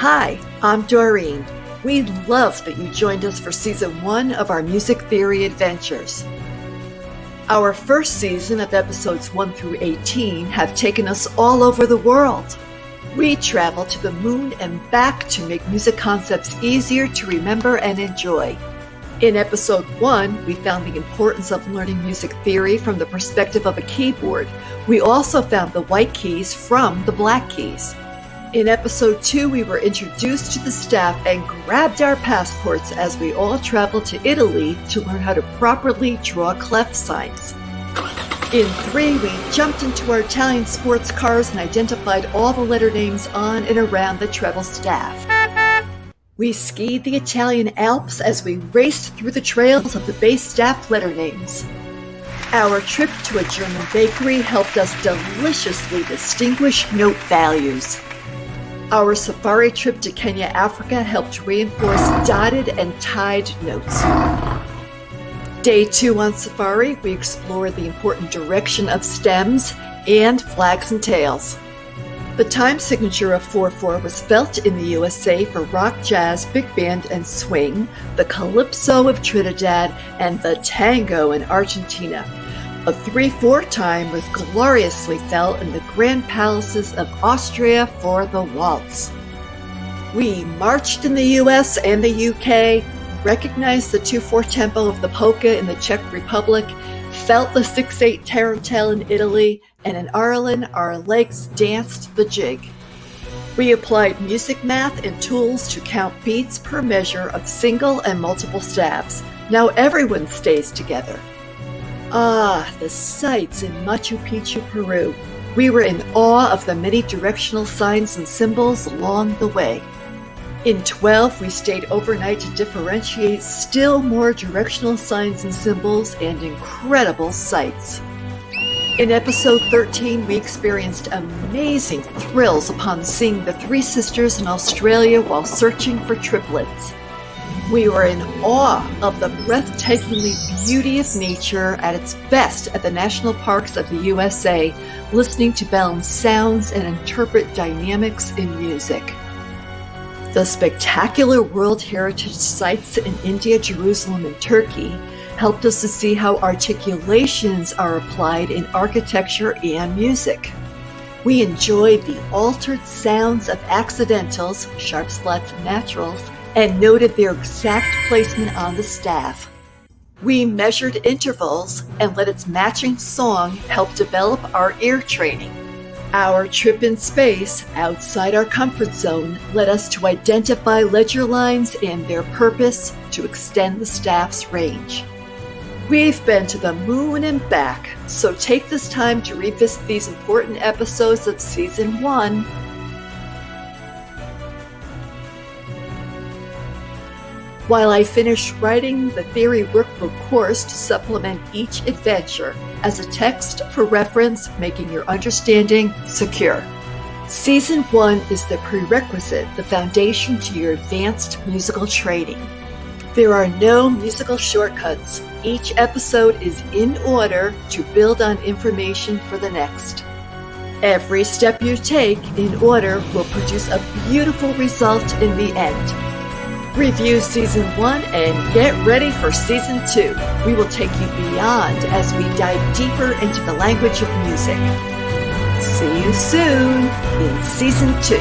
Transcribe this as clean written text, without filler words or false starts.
Hi, I'm Doreen. We love that you joined us for Season 1 of our Music Theory Adventures. Our first season of episodes 1 through 18 have taken us all over the world. We traveled to the moon and back to make music concepts easier to remember and enjoy. In episode 1, we found the importance of learning music theory from the perspective of a keyboard. We also found the white keys from the black keys. In episode 2, we were introduced to the staff and grabbed our passports as we all traveled to Italy to learn how to properly draw clef signs. In 3, we jumped into our Italian sports cars and identified all the letter names on and around the treble staff. We skied the Italian Alps as we raced through the trails of the bass staff letter names. Our trip to a German bakery helped us deliciously distinguish note values. Our safari trip to Kenya, Africa helped reinforce dotted and tied notes. Day 2 on safari, we explored the important direction of stems and flags and tails. The time signature of 4/4 was felt in the USA for rock, jazz, big band, and swing, the calypso of Trinidad, and the tango in Argentina. A 3/4 time was gloriously felt in the grand palaces of Austria for the waltz. We marched in the US and the UK, recognized the 2/4 tempo of the polka in the Czech Republic, felt the 6/8 tarantelle in Italy, and in Ireland our legs danced the jig. We applied music math and tools to count beats per measure of single and multiple staves. Now everyone stays together. The sights in Machu Picchu, Peru. We were in awe of the many directional signs and symbols along the way. In 12, we stayed overnight to differentiate still more directional signs and symbols and incredible sights. In episode 13, we experienced amazing thrills upon seeing the 3 sisters in Australia while searching for triplets. We were in awe of the breathtakingly beauty of nature at its best at the national parks of the USA, listening to balance sounds and interpret dynamics in music. The spectacular World Heritage sites in India, Jerusalem, and Turkey helped us to see how articulations are applied in architecture and music. We enjoyed the altered sounds of accidentals, sharps, flats, and naturals, and noted their exact placement on the staff. We measured intervals and let its matching song help develop our ear training. Our trip in space, outside our comfort zone, led us to identify ledger lines and their purpose to extend the staff's range. We've been to the moon and back, so take this time to revisit these important episodes of Season 1. While I finished writing the theory workbook course to supplement each adventure as a text for reference, making your understanding secure. Season 1 is the prerequisite, the foundation to your advanced musical training. There are no musical shortcuts. Each episode is in order to build on information for the next. Every step you take in order will produce a beautiful result in the end. Review Season 1 and get ready for Season 2. We will take you beyond as we dive deeper into the language of music. See you soon in Season 2.